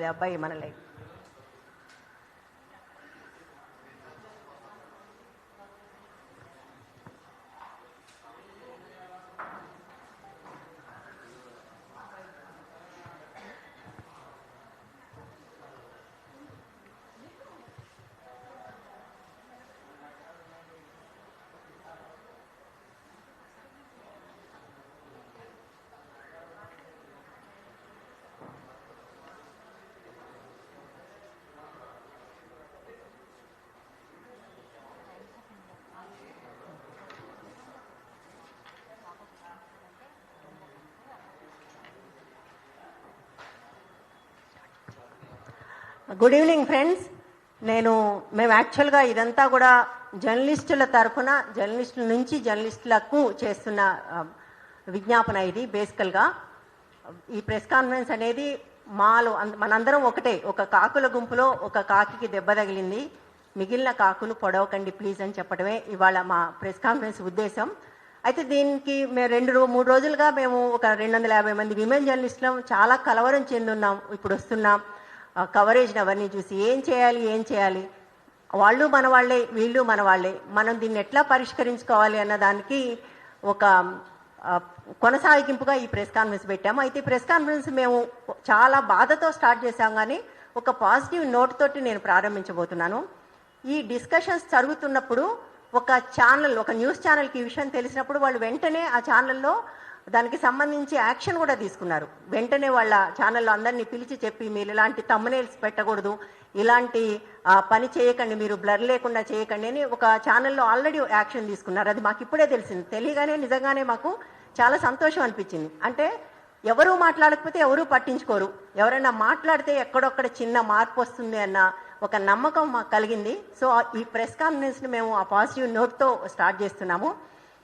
అది అబ్బాయి మనలే. Good evening friends. మేము యాక్చువల్గా ఇదంతా కూడా జర్నలిస్టుల తరఫున జర్నలిస్టుల నుంచి జర్నలిస్టులకు చేస్తున్న విజ్ఞాపన. ఇది బేసికల్గా ఈ ప్రెస్ కాన్ఫరెన్స్ అనేది మనందరం ఒకటే, ఒక కాకుల గుంపులో ఒక కాకికి దెబ్బ తగిలింది, మిగిలిన కాకులు పొడవకండి ప్లీజ్ అని చెప్పడమే ఇవాళ మా ప్రెస్ కాన్ఫరెన్స్ ఉద్దేశం. అయితే దీనికి మేము 2-3 రోజులుగా మేము ఒక 250 మంది విమెన్ జర్నలిస్టులం చాలా కలవరం చెందున్నాం. ఇప్పుడు వస్తున్నాం కవరేజ్ని అవన్నీ చూసి ఏం చేయాలి, వాళ్ళు మన వాళ్ళే వీళ్ళు మన వాళ్ళే, మనం దీన్ని ఎట్లా పరిష్కరించుకోవాలి అన్న దానికి ఒక కొనసాగింపుగా ఈ ప్రెస్ కాన్ఫరెన్స్ పెట్టాము. అయితే ఈ ప్రెస్ కాన్ఫరెన్స్ మేము చాలా బాధతో స్టార్ట్ చేశాం, కానీ ఒక పాజిటివ్ నోట్ తోటి నేను ప్రారంభించబోతున్నాను. ఈ డిస్కషన్స్ జరుగుతున్నప్పుడు ఒక న్యూస్ ఛానల్కి ఈ విషయం తెలిసినప్పుడు వాళ్ళు వెంటనే ఆ ఛానల్లో దానికి సంబంధించి యాక్షన్ కూడా తీసుకున్నారు. వెంటనే వాళ్ళ ఛానల్లో అందరినీ పిలిచి చెప్పి మీరు ఇలాంటి థంబ్నెయిల్స్ పెట్టకూడదు, ఇలాంటి పని చేయకండి, మీరు బ్లర్ లేకుండా చేయకండి అని ఒక ఛానల్లో ఆల్రెడీ యాక్షన్ తీసుకున్నారు. అది మాకు ఇప్పుడే తెలిసింది. తెలియగానే నిజంగానే మాకు చాలా సంతోషం అనిపించింది. అంటే ఎవరు మాట్లాడకపోతే ఎవరూ పట్టించుకోరు, ఎవరైనా మాట్లాడితే ఎక్కడొక్కడ చిన్న మార్పు వస్తుంది అన్న ఒక నమ్మకం మాకు కలిగింది. సో ఈ ప్రెస్ కాన్ఫరెన్స్ని మేము ఆ పాజిటివ్ నోట్తో స్టార్ట్ చేస్తున్నాము.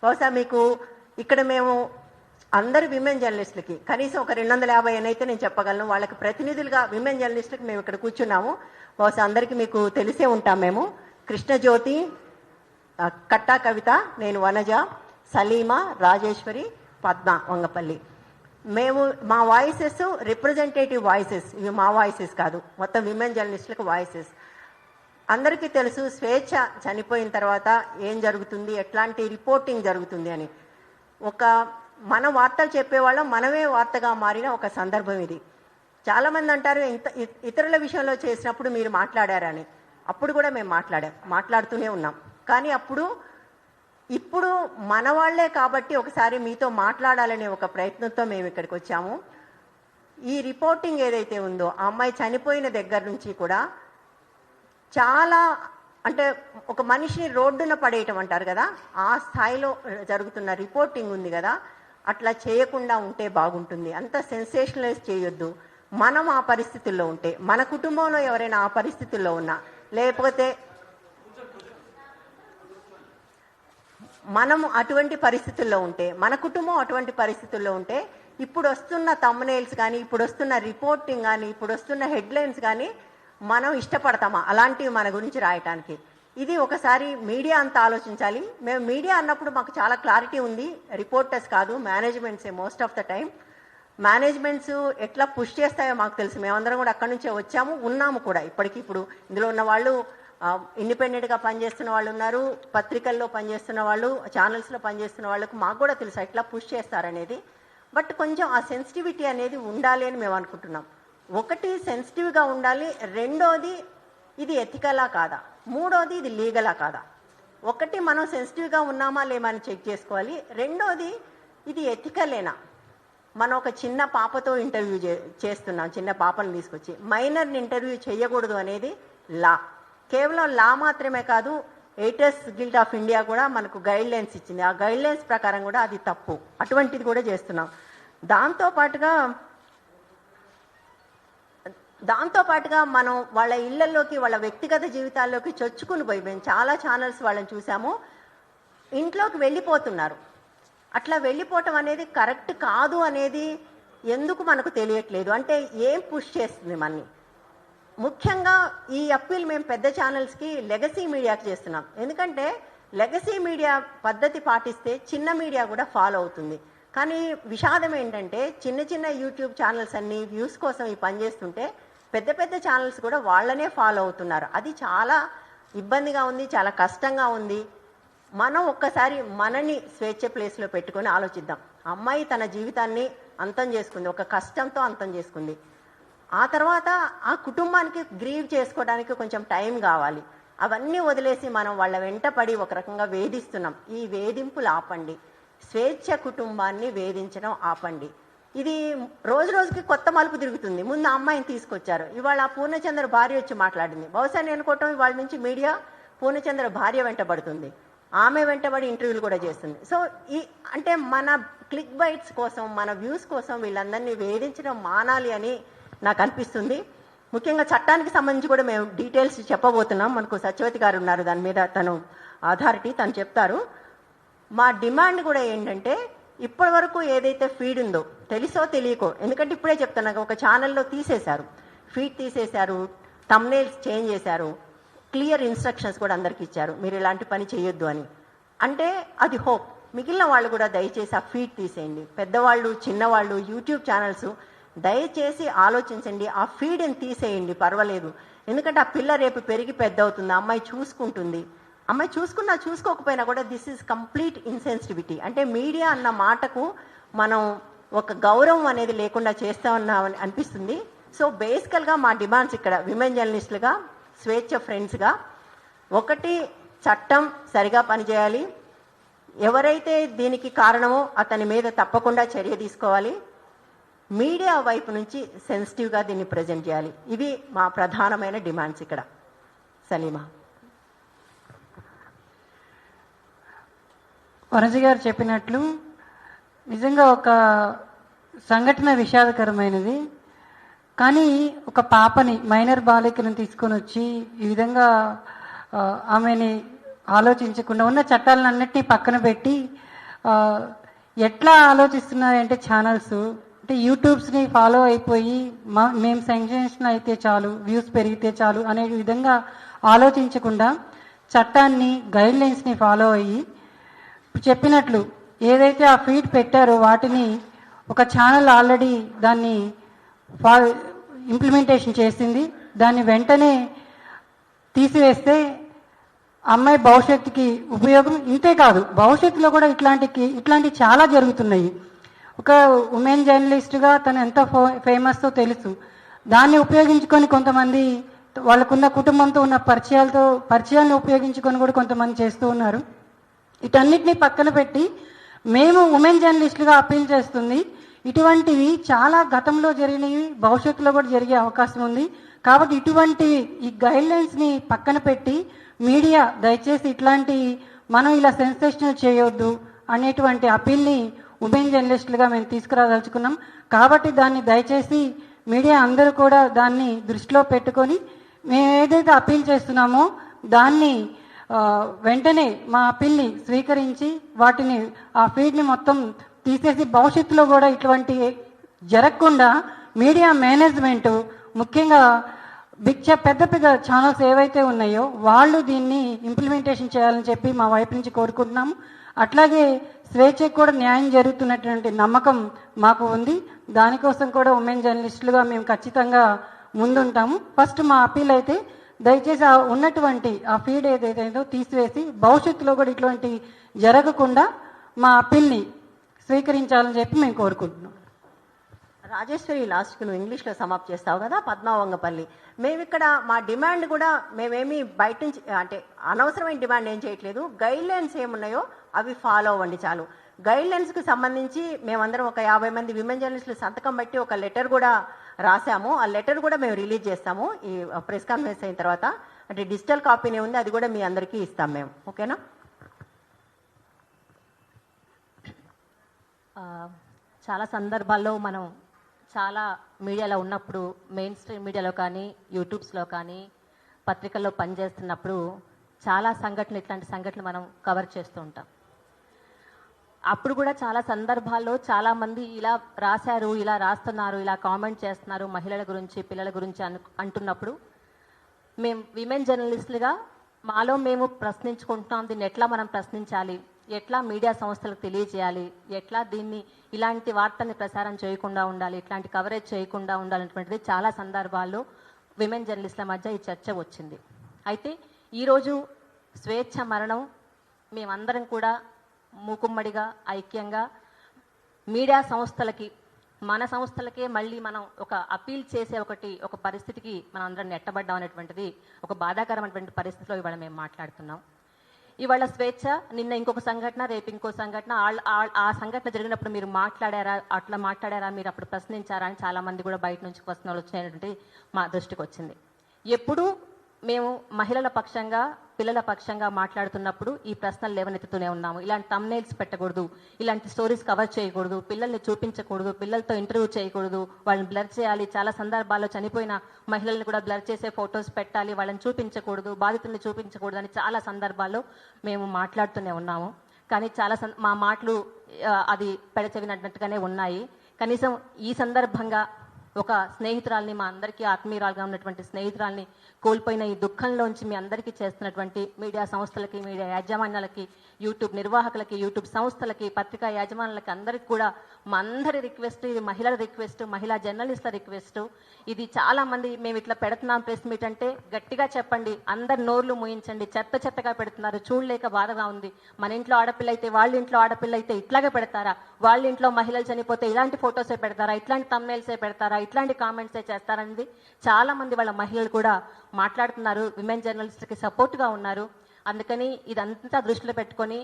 బహుశా మీకు ఇక్కడ మేము అందరు విమెన్ జర్నలిస్టులకి కనీసం ఒక 250 అయితే నేను చెప్పగలను, వాళ్ళకి ప్రతినిధులుగా విమెన్ జర్నలిస్టులకి మేము ఇక్కడ కూర్చున్నాము. బహుశా అందరికీ మీకు తెలిసే ఉంటాం. మేము కృష్ణజ్యోతి, కట్టా కవిత, నేను వనజ, సలీమా, రాజేశ్వరి, పద్మ వంగపల్లి. మా వాయిసెస్ రిప్రజెంటేటివ్ వాయిసెస్, ఇవి మా వాయిసెస్ కాదు, మొత్తం విమెన్ జర్నలిస్టులకు వాయిసెస్. అందరికీ తెలుసు స్వేచ్ఛ చనిపోయిన తర్వాత ఏం జరుగుతుంది, ఎట్లాంటి రిపోర్టింగ్ జరుగుతుంది అని. మన వార్తలు చెప్పేవాళ్ళం మనమే వార్తగా మారిన ఒక సందర్భం ఇది. చాలామంది అంటారు ఇతరుల విషయంలో చేసినప్పుడు మీరు మాట్లాడారని. అప్పుడు కూడా మేము మాట్లాడుతూనే ఉన్నాం. కానీ ఇప్పుడు మన వాళ్లే కాబట్టి ఒకసారి మీతో మాట్లాడాలనే ఒక ప్రయత్నంతో మేము ఇక్కడికి వచ్చాము. ఈ రిపోర్టింగ్ ఏదైతే ఉందో ఆ అమ్మాయి చనిపోయిన దగ్గర నుంచి కూడా చాలా, అంటే ఒక మనిషిని రోడ్డున పడేయటం అంటారు కదా, ఆ స్థాయిలో జరుగుతున్న రిపోర్టింగ్ ఉంది కదా. అట్లా చేయకుండా ఉంటే బాగుంటుంది. అంత సెన్సేషనలైజ్ చేయొద్దు. మనం ఆ పరిస్థితుల్లో ఉంటే, మన కుటుంబంలో ఎవరైనా ఆ పరిస్థితుల్లో ఉన్నా, లేకపోతే మనం అటువంటి పరిస్థితుల్లో ఉంటే, మన కుటుంబం అటువంటి పరిస్థితుల్లో ఉంటే, ఇప్పుడు వస్తున్న థంబ్నెయిల్స్ కానీ, ఇప్పుడు వస్తున్న రిపోర్టింగ్ కానీ, ఇప్పుడు వస్తున్న హెడ్లైన్స్ కానీ మనం ఇష్టపడతామా అలాంటివి మన గురించి రాయటానికి? ఇది ఒకసారి మీడియా అంతా ఆలోచించాలి. మేము మీడియా అన్నప్పుడు మాకు చాలా క్లారిటీ ఉంది, రిపోర్టర్స్ కాదు, మేనేజ్మెంట్సే. Most of the time managements ఎట్లా పుష్ చేస్తాయో మాకు తెలుసు. మేమందరం కూడా అక్కడి నుంచే వచ్చాము, ఉన్నాము కూడా. ఇప్పుడు ఇందులో ఉన్న వాళ్ళు ఇండిపెండెంట్గా పనిచేస్తున్న వాళ్ళు ఉన్నారు, పత్రికల్లో పనిచేస్తున్న వాళ్ళు, ఛానల్స్లో పనిచేస్తున్న వాళ్ళకు మాకు కూడా తెలుసు ఎట్లా పుష్ చేస్తారనేది. బట్ కొంచెం ఆ సెన్సిటివిటీ అనేది ఉండాలి అని మేము అనుకుంటున్నాం. ఒకటి సెన్సిటివ్గా ఉండాలి, రెండోది ఇది ఎథికలా కాదా, మూడోది ఇది లీగలా కాదా. ఒకటి మనం సెన్సిటివ్గా ఉన్నామా లేమని చెక్ చేసుకోవాలి. రెండోది ఇది ఎథికలేనా. మనం ఒక చిన్న పాపతో ఇంటర్వ్యూ చేస్తున్నాం, చిన్న పాపను తీసుకొచ్చి. మైనర్ని ఇంటర్వ్యూ చేయకూడదు అనేది లా. కేవలం లా మాత్రమే కాదు, ఎడిటర్స్ గిల్డ్ ఆఫ్ ఇండియా కూడా మనకు గైడ్ లైన్స్ ఇచ్చింది. ఆ గైడ్ లైన్స్ ప్రకారం కూడా అది తప్పు. అటువంటిది కూడా చేస్తున్నాం. దాంతోపాటుగా మనం వాళ్ళ ఇళ్లలోకి, వాళ్ళ వ్యక్తిగత జీవితాల్లోకి చొచ్చుకుని పోయి, మేము చాలా ఛానల్స్ వాళ్ళని చూసాము, ఇంట్లోకి వెళ్ళిపోతున్నారు. అట్లా వెళ్ళిపోవటం అనేది కరెక్ట్ కాదు అనేది ఎందుకు మనకు తెలియట్లేదు. అంటే ఏం పుష్ చేస్తుంది మనని? ముఖ్యంగా ఈ అప్పీల్ మేము పెద్ద ఛానల్స్కి, లెగసీ మీడియాకి చేస్తున్నాం. ఎందుకంటే లెగసీ మీడియా పద్ధతి పాటిస్తే చిన్న మీడియా కూడా ఫాలో అవుతుంది. కానీ విషాదం ఏంటంటే చిన్న యూట్యూబ్ ఛానల్స్ అన్నీ వ్యూస్ కోసం ఈ పనిచేస్తుంటే పెద్ద పెద్ద ఛానల్స్ కూడా వాళ్ళనే ఫాలో అవుతున్నారు. అది చాలా ఇబ్బందిగా ఉంది, చాలా కష్టంగా ఉంది. మనం ఒక్కసారి మనని స్వేచ్ఛ ప్లేస్లో పెట్టుకొని ఆలోచిద్దాం. అమ్మాయి తన జీవితాన్ని అంతం చేసుకుంది, ఒక కష్టంతో అంతం చేసుకుంది. ఆ తర్వాత ఆ కుటుంబానికి గ్రీవ్ చేసుకోవడానికి కొంచెం టైం కావాలి. అవన్నీ వదిలేసి మనం వాళ్ళ వెంట పడి ఒక రకంగా వేధిస్తున్నాం. ఈ వేధింపులు ఆపండి. స్వేచ్ఛ కుటుంబాన్ని వేధించడం ఆపండి. ఇది రోజు రోజుకి కొత్త మలుపు తిరుగుతుంది. ముందు అమ్మాయిని తీసుకొచ్చారు, ఇవాళ పూర్ణచంద్ర భార్య వచ్చి మాట్లాడింది. బహుశా నేను అనుకోవటం వాళ్ళ నుంచి మీడియా పూర్ణచంద్ర భార్య వెంటబడుతుంది, ఆమె వెంటబడి ఇంటర్వ్యూలు కూడా చేస్తుంది. సో అంటే మన క్లిక్ బైట్స్ కోసం, మన వ్యూస్ కోసం వీళ్ళందరినీ వేధించడం మానాలి అని నాకు అనిపిస్తుంది. ముఖ్యంగా చట్టానికి సంబంధించి కూడా మేము డీటెయిల్స్ చెప్పబోతున్నాం. మనకు సత్యవతి గారు ఉన్నారు, దాని మీద తను అథారిటీ, తను చెప్తారు. మా డిమాండ్ కూడా ఏంటంటే, ఇప్పటి వరకు ఏదైతే ఫీడ్ ఉందో తెలుసో తెలియకో, ఎందుకంటే ఇప్పుడే చెప్తున్నా, ఒక ఛానల్లో తీసేశారు, ఫీడ్ తీసేశారు, థంబ్నెయిల్స్ చేంజ్ చేశారు, క్లియర్ ఇన్స్ట్రక్షన్స్ కూడా అందరికి ఇచ్చారు, మీరు ఇలాంటి పని చేయొద్దు అని. అంటే అది హోప్. మిగిలిన వాళ్ళు కూడా దయచేసి ఆ ఫీడ్ తీసేయండి. పెద్దవాళ్ళు, చిన్నవాళ్ళు, యూట్యూబ్ ఛానల్స్ దయచేసి ఆలోచించండి, ఆ ఫీడ్ని తీసేయండి, పర్వాలేదు. ఎందుకంటే ఆ పిల్ల రేపు పెరిగి పెద్ద అవుతుంది, అమ్మాయి చూసుకుంటుంది. అమ్మాయి చూసుకున్నా చూసుకోకపోయినా కూడా దిస్ ఈజ్ కంప్లీట్ ఇన్సెన్సిటివిటీ. అంటే మీడియా అన్న మాటకు మనం ఒక గౌరవం అనేది లేకుండా చేస్తా ఉన్నామని అనిపిస్తుంది. సో బేసికల్గా మా డిమాండ్స్ ఇక్కడ విమెన్ జర్నలిస్టులుగా, స్వేచ్ఛ ఫ్రెండ్స్గా, ఒకటి, చట్టం సరిగా పనిచేయాలి. ఎవరైతే దీనికి కారణమో అతని మీద తప్పకుండా చర్య తీసుకోవాలి. మీడియా వైపు నుంచి సెన్సిటివ్గా దీన్ని ప్రజెంట్ చేయాలి. ఇవి మా ప్రధానమైన డిమాండ్స్ ఇక్కడ. సలీమా. వనజ గారు చెప్పినట్లు నిజంగా ఒక సంఘటన విషాదకరమైనది. కానీ ఒక పాపని, మైనర్ బాలికను తీసుకొని వచ్చి ఈ విధంగా ఆమెని ఆలోచించకుండా ఉన్న చట్టాలన్నింటినీ పక్కన పెట్టి ఎట్లా ఆలోచిస్తున్నారంటే ఛానల్స్, అంటే యూట్యూబ్స్ని ఫాలో అయిపోయి మేము సెన్సేషన్ అయితే చాలు, వ్యూస్ పెరిగితే చాలు అనే విధంగా ఆలోచించకుండా చట్టాన్ని, గైడ్లైన్స్ని ఫాలో అయ్యి చెప్పినట్లు ఏదైతే ఆ ఫీడ్ పెట్టారో వాటిని ఒక ఛానల్ ఆల్రెడీ దాన్ని ఇంప్లిమెంటేషన్ చేసింది. దాన్ని వెంటనే తీసివేస్తే అమ్మాయి భవిష్యత్తుకి ఉపయోగం. ఇంతే కాదు, భవిష్యత్తులో కూడా ఇట్లాంటి చాలా జరుగుతున్నాయి. ఒక ఉమెన్ జర్నలిస్ట్గా తను ఎంత ఫేమస్తో తెలుసు. దాన్ని ఉపయోగించుకొని కొంతమంది వాళ్ళకున్న కుటుంబంతో ఉన్న పరిచయాలను ఉపయోగించుకొని కూడా కొంతమంది చేస్తూ ఉన్నారు. వీటన్నిటిని పక్కన పెట్టి మేము ఉమెన్ జర్నలిస్టులుగా అప్పీల్ చేస్తుంది, ఇటువంటివి చాలా గతంలో జరిగినవి, భవిష్యత్తులో కూడా జరిగే అవకాశం ఉంది. కాబట్టి ఇటువంటివి, ఈ గైడ్లైన్స్ని పక్కన పెట్టి మీడియా దయచేసి ఇట్లాంటి మనం ఇలా సెన్సేషనల్ చేయొద్దు అనేటువంటి అప్పీల్ని ఉమెన్ జర్నలిస్టులుగా మేము తీసుకురాదలుచుకున్నాం. కాబట్టి దాన్ని దయచేసి మీడియా అందరూ కూడా దాన్ని దృష్టిలో పెట్టుకొని మేము ఏదైతే అప్పీల్ చేస్తున్నామో దాన్ని వెంటనే మా అప్పీల్ని స్వీకరించి వాటిని, ఆ ఫీడ్ని మొత్తం తీసేసి భవిష్యత్తులో కూడా ఇటువంటి జరగకుండా మీడియా మేనేజ్మెంటు, ముఖ్యంగా పెద్ద పెద్ద ఛానల్స్ ఏవైతే ఉన్నాయో వాళ్ళు దీన్ని ఇంప్లిమెంటేషన్ చేయాలని చెప్పి మా వైపు నుంచి కోరుకుంటున్నాము. అట్లాగే స్వేచ్ఛకు కూడా న్యాయం జరుగుతున్నటువంటి నమ్మకం మాకు ఉంది. దానికోసం కూడా ఉమెన్ జర్నలిస్టులుగా మేము ఖచ్చితంగా ముందుంటాము. ఫస్ట్ మా అప్పీల్ అయితే దయచేసి ఉన్నటువంటి ఆ ఫీడ్ ఏదైతే తీసివేసి భవిష్యత్తులో కూడా ఇటువంటి జరగకుండా మా అప్పీల్ని స్వీకరించాలని చెప్పి మేము కోరుకుంటున్నాం. రాజేశ్వరి, లాస్ట్కి నువ్వు ఇంగ్లీష్లో సమాప్తి చేస్తావు కదా, పద్మావంగపల్లి. మేము ఇక్కడ మా డిమాండ్ కూడా మేమేమి బయట నుంచి అంటే అనవసరమైన డిమాండ్ ఏం చేయట్లేదు. గైడ్లైన్స్ ఏమున్నాయో అవి ఫాలో అవ్వండి చాలు. గైడ్లైన్స్కి సంబంధించి మేమందరం ఒక 50 మంది విమెన్ జర్నలిస్టులు సంతకం బట్టి ఒక లెటర్ కూడా రాసాము. ఆ లెటర్ కూడా మేము రిలీజ్ చేస్తాము ఈ ప్రెస్ కాన్ఫరెన్స్ అయిన తర్వాత. అంటే డిజిటల్ కాపీనే ఉంది, అది కూడా మీ అందరికీ ఇస్తాం మేము. ఓకేనా? చాలా సందర్భాల్లో మనం చాలా మీడియాలో ఉన్నప్పుడు, మెయిన్ స్ట్రీమ్ మీడియాలో కానీ, యూట్యూబ్స్లో కానీ, పత్రికల్లో పనిచేస్తున్నప్పుడు చాలా సంఘటనలు, ఇట్లాంటి సంఘటనలు మనం కవర్ చేస్తూ ఉంటాం. అప్పుడు కూడా చాలా సందర్భాల్లో చాలామంది ఇలా రాశారు, ఇలా రాస్తున్నారు, ఇలా కామెంట్ చేస్తున్నారు మహిళల గురించి, పిల్లల గురించి అంటున్నప్పుడు మేము విమెన్ జర్నలిస్టులుగా మాలో మేము ప్రశ్నించుకుంటున్నాం, దీన్ని ఎట్లా మనం ప్రశ్నించాలి, ఎట్లా మీడియా సంస్థలకు తెలియజేయాలి, ఎట్లా దీన్ని ఇలాంటి వార్తల్ని ప్రసారం చేయకుండా ఉండాలి, ఇట్లాంటి కవరేజ్ చేయకుండా ఉండాలనేటువంటిది చాలా సందర్భాల్లో విమెన్ జర్నలిస్టుల మధ్య ఈ చర్చ వచ్చింది. అయితే ఈరోజు స్వేచ్ఛ మరణం మేమందరం కూడా మూకుమ్మడిగా ఐక్యంగా మీడియా సంస్థలకి, మన సంస్థలకే మళ్ళీ మనం ఒక అపీల్ చేసే ఒక పరిస్థితికి మనం అందరం నెట్టబడ్డాం అనేటువంటిది ఒక బాధాకరమైనటువంటి పరిస్థితిలో ఇవాళ మేము మాట్లాడుతున్నాం. ఇవాళ స్వేచ్ఛ, నిన్న ఇంకొక సంఘటన, రేపు ఇంకో సంఘటన, ఆ సంఘటన జరిగినప్పుడు మీరు మాట్లాడారా, అట్లా మాట్లాడారా, మీరు అప్పుడు ప్రశ్నించారా అని చాలా మంది కూడా బయట నుంచి క్వశ్చన్లు వచ్చినటువంటి మా దృష్టికి వచ్చింది. ఎప్పుడూ మేము మహిళల పక్షంగా, పిల్లల పక్షంగా మాట్లాడుతున్నప్పుడు ఈ ప్రశ్నలు లేవనెత్తుతూనే ఉన్నాము. ఇలాంటి థంబ్నెయిల్స్ పెట్టకూడదు, ఇలాంటి స్టోరీస్ కవర్ చేయకూడదు, పిల్లల్ని చూపించకూడదు, పిల్లలతో ఇంటర్వ్యూ చేయకూడదు, వాళ్ళని బ్లర్ చేయాలి, చాలా సందర్భాల్లో చనిపోయిన మహిళల్ని కూడా బ్లర్ చేసే ఫొటోస్ పెట్టాలి, వాళ్ళని చూపించకూడదు, బాధితుల్ని చూపించకూడదు అని చాలా సందర్భాల్లో మేము మాట్లాడుతూనే ఉన్నాము. కానీ మా మాటలు అది పెడచెవినట్టుగానే ఉన్నాయి. కనీసం ఈ సందర్భంగా ఒక స్నేహితురాల్ని, మా అందరికీ ఆత్మీయురాలుగా ఉన్నటువంటి స్నేహితురాల్ని కోల్పోయిన ఈ దుఃఖంలోంచి మీ అందరికీ చేస్తున్నటువంటి మీడియా సంస్థలకి, మీడియా యాజమాన్యాలకి, యూట్యూబ్ నిర్వాహకులకి, యూట్యూబ్ సంస్థలకి, పత్రికా యాజమాన్యాలకి అందరికీ కూడా మా అందరి రిక్వెస్ట్, ఇది మహిళల రిక్వెస్ట్, మహిళా జర్నలిస్టుల రిక్వెస్ట్. ఇది చాలా మంది మేము ఇట్లా పెడుతున్నాం ప్రెస్ మీట్ అంటే గట్టిగా చెప్పండి, అందరి నోర్లు మూయించండి, చెత్తగా పెడుతున్నారు, చూడలేక బాధగా ఉంది. మన ఇంట్లో ఆడపిల్ల అయితే, వాళ్ళ ఇంట్లో ఆడపిల్ల అయితే ఇట్లాగే పెడతారా, వాళ్ళ ఇంట్లో మహిళలు చనిపోతే ఇలాంటి ఫొటోసే పెడతారా, ఇట్లాంటి థంబ్నెయిల్సే పెడతారా, ఇట్లాంటి కామెంట్సే చేస్తారనేది చాలా మంది వాళ్ళ మహిళలు కూడా మాట్లాడుతున్నారు, విమెన్ జర్నలిస్ట్కి సపోర్ట్గా ఉన్నారు. అందుకని ఇదంతా దృష్టిలో పెట్టుకొని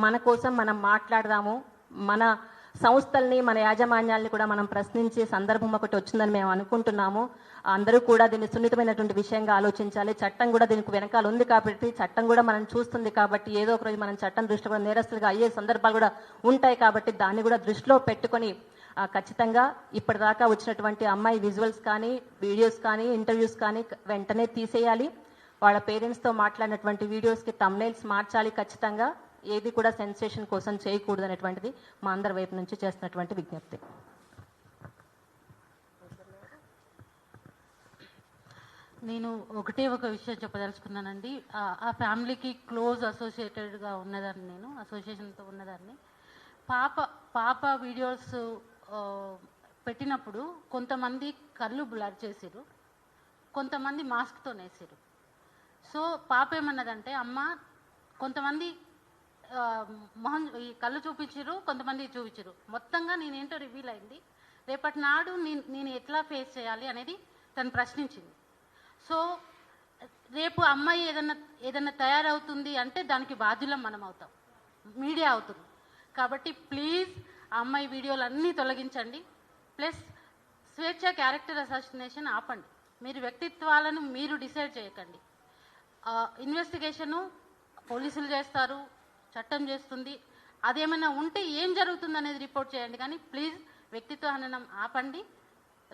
మన కోసం మనం మాట్లాడదాము, మన సంస్థల్ని, మన యాజమాన్యాల్ని కూడా మనం ప్రశ్నించే సందర్భం ఒకటి వచ్చిందని మేము అనుకుంటున్నాము. అందరూ కూడా దీన్ని సున్నితమైనటువంటి విషయంగా ఆలోచించాలి. చట్టం కూడా దీనికి వెనకాల ఉంది కాబట్టి, చట్టం కూడా మనం చూస్తుంది కాబట్టి, ఏదో ఒక రోజు మనం చట్టం దృష్టిలో కూడా నేరస్తులుగా అయ్యే సందర్భాలు కూడా ఉంటాయి కాబట్టి దాన్ని కూడా దృష్టిలో పెట్టుకొని ఖచ్చితంగా ఇప్పటిదాకా వచ్చినటువంటి అమ్మాయి విజువల్స్ కానీ, వీడియోస్ కానీ, ఇంటర్వ్యూస్ కానీ వెంటనే తీసేయాలి. వాళ్ళ పేరెంట్స్తో మాట్లాడినటువంటి వీడియోస్కి థంబ్నెయిల్స్ మార్చాలి. ఖచ్చితంగా ఏది కూడా సెన్సేషన్ కోసం చేయకూడదు అనేటువంటిది మా అందరి వైపు నుంచి చేస్తున్నటువంటి విజ్ఞప్తి. నేను ఒక విషయం చెప్పదలుచుకున్నానండి. ఆ ఫ్యామిలీకి క్లోజ్ అసోసియేటెడ్గా ఉన్నదాన్ని, నేను అసోసియేషన్తో ఉన్నదాన్ని. పాప వీడియోస్ పెట్టినప్పుడు కొంతమంది కళ్ళు బ్లర్ చేసిరు, కొంతమంది మాస్క్తో నేసిరు. సో పాప ఏమన్నదంటే, అమ్మ కొంతమంది మొహం ఈ కళ్ళు చూపించారు, కొంతమంది చూపించారు, మొత్తంగా నేనేంటో రివీల్ అయింది, రేపటి నాడు నేను ఎట్లా ఫేస్ చేయాలి అనేది తను ప్రశ్నించింది. సో రేపు అమ్మాయి ఏదన్నా తయారవుతుంది అంటే దానికి బాధ్యులం మనం అవుతాం, మీడియా అవుతుంది. కాబట్టి ప్లీజ్ ఆ అమ్మాయి వీడియోలు అన్నీ తొలగించండి. ప్లస్ స్వేచ్ఛ క్యారెక్టర్ అసాసినేషన్ ఆపండి. మీరు వ్యక్తిత్వాలను మీరు డిసైడ్ చేయకండి. ఇన్వెస్టిగేషను పోలీసులు చేస్తారు, చట్టం చేస్తుంది. అదేమైనా ఉంటే ఏం జరుగుతుంది అనేది రిపోర్ట్ చేయండి, కానీ ప్లీజ్ వ్యక్తిత్వ హననం ఆపండి.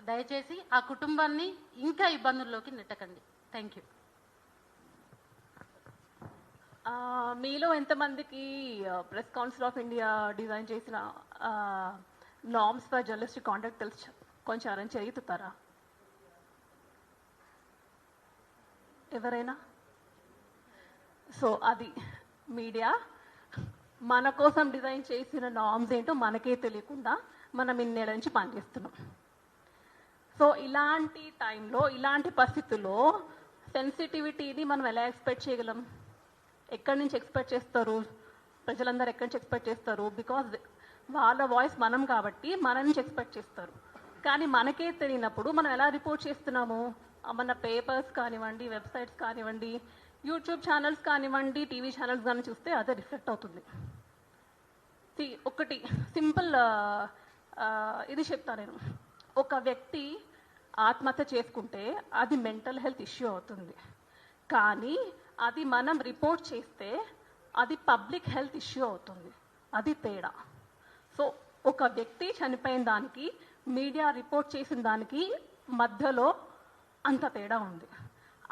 దయచేసి ఆ కుటుంబాన్ని ఇంకా ఇబ్బందుల్లోకి నెట్టకండి. Thank you. మీలో ఎంతమందికి press council of India design చేసిన నార్మ్స్ ఫర్ జర్నలిస్టిక్ కాండక్ట్ తెలుసు? కొంచెం ఎవరైనా చెయ్యెత్తుతారా? ఎవరైనా? సో అది మీడియా మన కోసం డిజైన్ చేసిన నార్మ్స్ ఏంటో మనకే తెలియకుండా మనం ఇన్నేళ్ళ నుంచి పనిచేస్తున్నాం. సో ఇలాంటి టైంలో, ఇలాంటి పరిస్థితుల్లో సెన్సిటివిటీని మనం ఎలా ఎక్స్పెక్ట్ చేయగలం? ఎక్కడి నుంచి ఎక్స్పెక్ట్ చేస్తారు? ప్రజలందరూ ఎక్కడి నుంచి ఎక్స్పెక్ట్ చేస్తారు? బికాజ్ వాళ్ళ వాయిస్ మనం కాబట్టి మన నుంచి ఎక్స్పెక్ట్ చేస్తారు. కానీ మనకే తెలియనప్పుడు మనం ఎలా రిపోర్ట్ చేస్తున్నాము? మన పేపర్స్ కానివ్వండి, వెబ్సైట్స్ కానివ్వండి, యూట్యూబ్ ఛానల్స్ కానివ్వండి, టీవీ ఛానల్స్ కానీ చూస్తే అదే రిఫ్లెక్ట్ అవుతుంది. ఒకటి సింపుల్ ఇది చెప్తా నేను. ఒక వ్యక్తి ఆత్మహత్య చేసుకుంటే అది మెంటల్ హెల్త్ ఇష్యూ అవుతుంది, కానీ అది మనం రిపోర్ట్ చేస్తే అది పబ్లిక్ హెల్త్ ఇష్యూ అవుతుంది. అది తేడా. సో ఒక వ్యక్తి చనిపోయిన దానికి, మీడియా రిపోర్ట్ చేసిన దానికి మధ్యలో అంత తేడా ఉంది.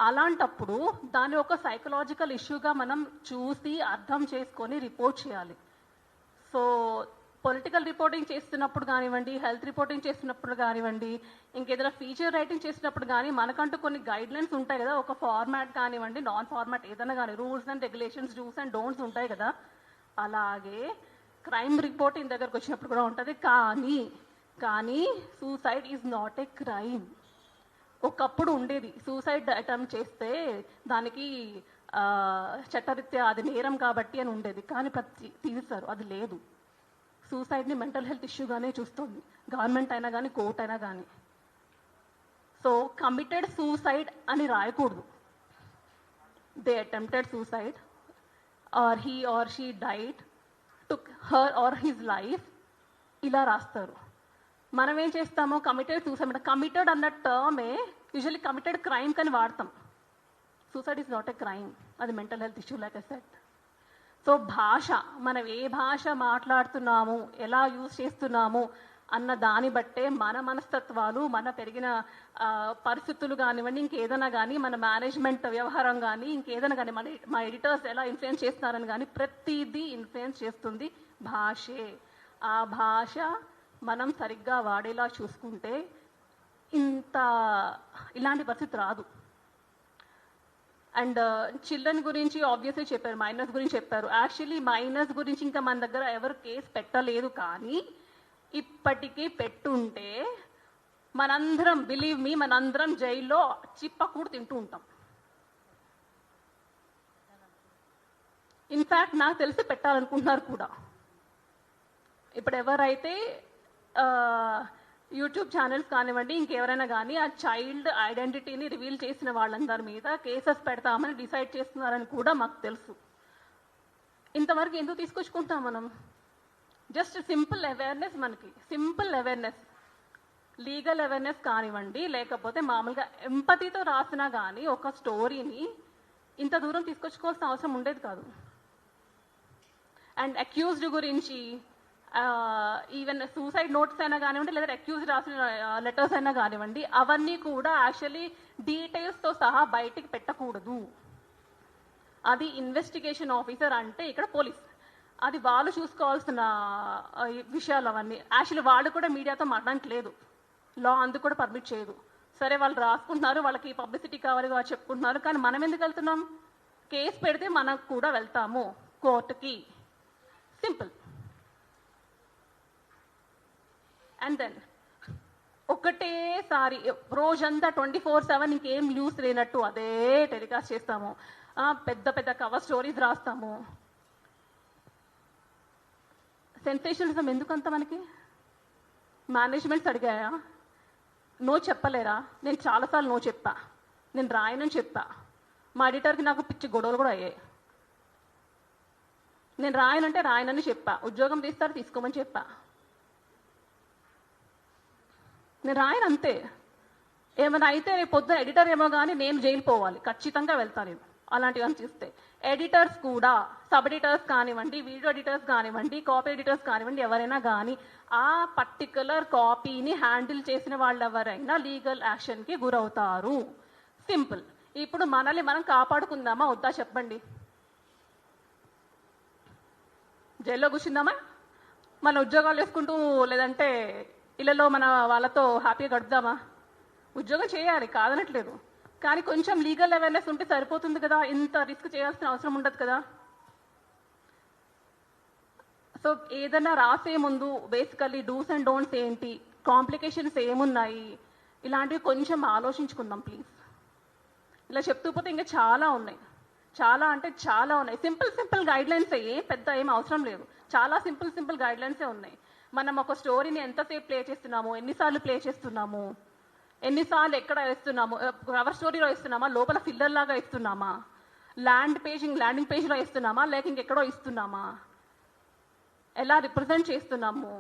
అలాంటప్పుడు దాన్ని ఒక సైకలాజికల్ ఇష్యూగా మనం చూసి అర్థం చేసుకొని రిపోర్ట్ చేయాలి. సో పొలిటికల్ రిపోర్టింగ్ చేస్తున్నప్పుడు కానివ్వండి, హెల్త్ రిపోర్టింగ్ చేస్తున్నప్పుడు కానివ్వండి, ఇంకేదైనా ఫీచర్ రైటింగ్ చేసినప్పుడు కానీ మనకంటూ కొన్ని గైడ్లైన్స్ ఉంటాయి కదా. ఒక ఫార్మాట్ కానివ్వండి, నాన్ ఫార్మాట్ ఏదైనా కానీ, rules and regulations, dos and don'ts ఉంటాయి కదా. అలాగే క్రైమ్ రిపోర్టింగ్ దగ్గరకు వచ్చినప్పుడు కూడా ఉంటుంది. కానీ suicide is not a crime. ఒకప్పుడు ఉండేది, సూసైడ్ అటెంప్ట్ చేస్తే దానికి చట్టరీత్యా అది నేరం కాబట్టి అని ఉండేది. కానీ తీసేశారు, అది లేదు. సూసైడ్ని మెంటల్ హెల్త్ ఇష్యూగానే చూస్తుంది గవర్నమెంట్ అయినా కానీ, కోర్ట్ అయినా కానీ. సో కమిటెడ్ సూసైడ్ అని రాయకూడదు. They attempted suicide or he or she died, took her or his life, ఇలా రాస్తారు. మనం ఏం చేస్తామో కమిటెడ్ సూసైడ్, కమిటెడ్ అన్న టర్మే యూజువల్లీ కమిటెడ్ క్రైమ్ కని వాడతాం. Suicide is not a crime, అది mental health issue like I said. So భాష, మనం ఏ భాష మాట్లాడుతున్నాము, ఎలా యూజ్ చేస్తున్నాము అన్న దాన్ని బట్టే మన మనస్తత్వాలు, మన పెరిగిన పరిస్థితులు కానివ్వండి, ఇంకేదైనా కానీ, మన మేనేజ్మెంట్ వ్యవహారం కానీ, ఇంకేదైనా కానీ, మా ఎడిటర్స్ ఎలా ఇన్ఫ్లుయెన్స్ చేస్తున్నారని కానీ, ప్రతిదీ ఇన్ఫ్లుయెన్స్ చేస్తుంది భాషే. ఆ భాష మనం సరిగ్గా వాడేలా చూసుకుంటే ఇలాంటి పరిస్థితి రాదు. అండ్ చిల్డ్రన్ గురించి ఆబ్వియస్లీ చెప్పారు, మైనర్స్ గురించి చెప్పారు. యాక్చువల్లీ మైనర్స్ గురించి ఇంకా మన దగ్గర ఎవరు కేసు పెట్టలేదు, కానీ ఇప్పటికీ పెట్టుంటే మనందరం, బిలీవ్ మీ, మనందరం జైల్లో చిప్పకూడు తింటూ ఉంటాం. ఇన్ఫ్యాక్ట్ నాకు తెలిసి పెట్టాలనుకుంటున్నారు కూడా. ఇప్పుడు ఎవరైతే యూట్యూబ్ ఛానల్స్ కానివ్వండి, ఇంకెవరైనా కానీ ఆ చైల్డ్ ఐడెంటిటీని రివీల్ చేసిన వాళ్ళందరి మీద కేసెస్ పెడతామని డిసైడ్ చేస్తున్నారని కూడా మాకు తెలుసు. ఇంతవరకు ఎందుకు తీసుకొచ్చుకుంటాం మనం? జస్ట్ సింపుల్ అవేర్నెస్, మనకి సింపుల్ అవేర్నెస్, లీగల్ అవేర్నెస్ కానివ్వండి, లేకపోతే మామూలుగా ఎంపతితో రాసినా కానీ ఒక స్టోరీని ఇంత దూరం తీసుకొచ్చుకోవాల్సిన అవసరం ఉండేది కాదు. అండ్ అక్యూజ్డ్ గురించి ఈవెన్ సూసైడ్ నోట్స్ అయినా కానివ్వండి, లేదా అక్యూజ్డ్ రాసిన లెటర్స్ అయినా కానివ్వండి, అవన్నీ కూడా యాక్చువల్లీ డీటెయిల్స్తో సహా బయటికి పెట్టకూడదు. అది ఇన్వెస్టిగేషన్ ఆఫీసర్ అంటే ఇక్కడ పోలీస్, అది వాళ్ళు చూసుకోవాల్సిన విషయాలు అవన్నీ. యాక్చువల్లీ వాళ్ళు కూడా మీడియాతో మాట్లాడడానికి లేదు, లా అందుకు కూడా పర్మిట్ చేయదు. సరే, వాళ్ళు రాసుకుంటున్నారు, వాళ్ళకి పబ్లిసిటీ కావాలి, వాళ్ళు చెప్పుకుంటున్నారు, కానీ మనం ఎందుకు వెళ్తున్నాం? కేసు పెడితే మనకు కూడా వెళ్తాము కోర్టుకి, సింపుల్. అండ్ దెన్ ఒకటేసారి రోజంతా 24/7 ఇంకేం న్యూస్ లేనట్టు అదే టెలికాస్ట్ చేస్తాము, పెద్ద పెద్ద కవర్ స్టోరీస్ రాస్తాము. సెన్సేషనలిజం ఎందుకంత మనకి? మేనేజ్మెంట్స్ అడిగాయా? నో చెప్పలేరా? నేను చాలాసార్లు నో చెప్పా, నేను రాయనని చెప్పా. మా ఎడిటర్కి నాకు పిచ్చి గొడవలు కూడా అయ్యాయి. నేను రాయనంటే రాయనని చెప్పా, ఉద్యోగం తీస్తారు తీసుకోమని చెప్పా. నేను రాయను అంతే. ఏమైనా అయితే రేపు పొద్దున ఎడిటర్ ఏమో కానీ నేను జైలు పోవాలి, ఖచ్చితంగా వెళ్తాను నేను అలాంటివన్నీ చూస్తే. ఎడిటర్స్ కూడా, సబ్ ఎడిటర్స్ కానివ్వండి, వీడియో ఎడిటర్స్ కానివ్వండి, కాపీ ఎడిటర్స్ కానివ్వండి, ఎవరైనా కానీ ఆ పర్టికులర్ కాపీని హ్యాండిల్ చేసిన వాళ్ళు ఎవరైనా లీగల్ యాక్షన్కి గురవుతారు, సింపుల్. ఇప్పుడు మనల్ని మనం కాపాడుకుందామా వద్దా చెప్పండి? జైల్లో కూర్చుందామా? మన ఉద్యోగాలు వేసుకుంటూ, లేదంటే ఇళ్ళలో మన వాళ్ళతో హ్యాపీగా గడుపుదామా? ఉద్యోగం చేయాలి, కాదనట్లేదు, కానీ కొంచెం లీగల్ అవేర్నెస్ ఉంటే సరిపోతుంది కదా, ఇంత రిస్క్ చేయాల్సిన అవసరం ఉండదు కదా. సో ఏదైనా రాసే ముందు బేసికల్లీ డూస్ అండ్ డోంట్స్ ఏంటి, కాంప్లికేషన్స్ ఏమున్నాయి, ఇలాంటివి కొంచెం ఆలోచించుకుందాం ప్లీజ్. ఇలా చెప్తూ పోతే ఇంకా చాలా ఉన్నాయి, చాలా అంటే చాలా ఉన్నాయి. సింపుల్ గైడ్లైన్స్, ఏం పెద్ద ఏం అవసరం లేదు, చాలా సింపుల్ గైడ్లైన్సే ఉన్నాయి. మనం ఒక స్టోరీని ఎంతసేపు ప్లే చేస్తున్నాము, ఎన్నిసార్లు ప్లే చేస్తున్నాము, ఎన్నిసార్లు ఎక్కడ వేస్తున్నాము, కవర్ స్టోరీలో ఇస్తున్నామా, లోపల ఫిల్లర్ లాగా ఇస్తున్నామా, ల్యాండింగ్ పేజ్లో ఇస్తున్నామా, లేక ఇంకెక్కడో ఇస్తున్నామా, ఎలా రిప్రజెంట్ చేస్తున్నాము,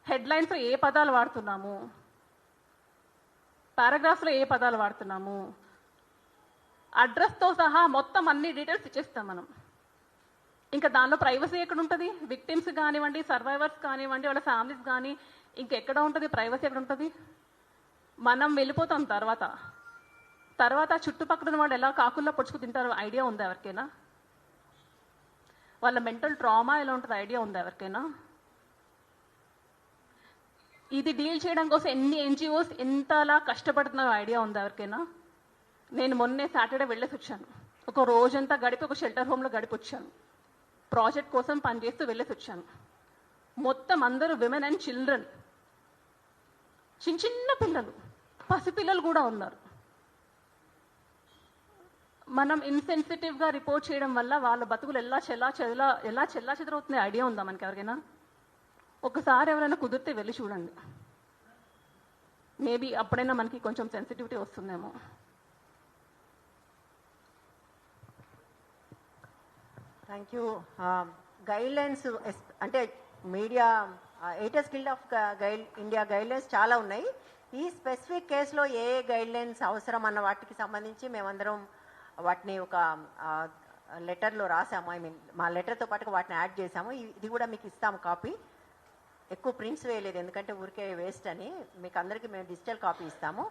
హెడ్లైన్స్లో ఏ పదాలు వాడుతున్నాము, పారాగ్రాఫ్స్లో ఏ పదాలు వాడుతున్నాము, అడ్రస్తో సహా మొత్తం అన్ని డీటెయిల్స్ ఇచ్చేస్తాం మనం. ఇంకా దానిలో ప్రైవసీ ఎక్కడ ఉంటుంది? విక్టిమ్స్ కానివ్వండి, సర్వైవర్స్ కానివ్వండి, వాళ్ళ ఫ్యామిలీస్ కానీ, ఇంకెక్కడ ఉంటుంది ప్రైవసీ? ఎక్కడ ఉంటుంది? మనం వెళ్ళిపోతాం తర్వాత చుట్టుపక్కల వాళ్ళు ఎలా కాకుల్లో పొడుచుకు తింటారో ఐడియా ఉందా ఎవరికైనా? వాళ్ళ మెంటల్ ట్రామా ఎలా ఉంటుంది ఐడియా ఉందా ఎవరికైనా? ఇది డీల్ చేయడం కోసం ఎన్ని ఎన్జిఓస్ ఎంతలా కష్టపడుతున్నారో ఐడియా ఉందా ఎవరికైనా? నేను మొన్నే సాటర్డే వెళ్ళేసి వచ్చాను, ఒక రోజంతా గడిపి ఒక షెల్టర్ హోమ్లో గడిపి వచ్చాను. ప్రాజెక్ట్ కోసం పనిచేస్తూ వెళ్ళేసి వచ్చాను. మొత్తం అందరూ విమెన్ అండ్ చిల్డ్రన్, చిన్న చిన్న పిల్లలు, పసిపిల్లలు కూడా ఉన్నారు. మనం ఇన్సెన్సిటివ్గా రిపోర్ట్ చేయడం వల్ల వాళ్ళ బతుకులు ఎలా చెల్లా చెదరవుతుంది ఐడియా ఉందా మనకి ఎవరికైనా? ఒకసారి ఎవరైనా కుదిరితే వెళ్ళి చూడండి, మేబీ అప్పుడైనా మనకి కొంచెం సెన్సిటివిటీ వస్తుందేమో. Thank you. గైడ్లైన్స్ అంటే media 8th guild of India guidelines చాలా ఉన్నాయి. ఈ స్పెసిఫిక్ కేసులో ఏ గైడ్లైన్స్ అవసరం అన్న వాటికి సంబంధించి మేమందరం వాటిని ఒక లెటర్లో రాసాము. ఐ మీన్ మా లెటర్తో పాటు వాటిని యాడ్ చేసాము. ఇది కూడా మీకు ఇస్తాము కాపీ. ఎక్కువ ప్రింట్స్ వేయలేదు ఎందుకంటే ఊరికే వేస్ట్ అని. మీకు అందరికీ మేము డిజిటల్ కాపీ ఇస్తాము.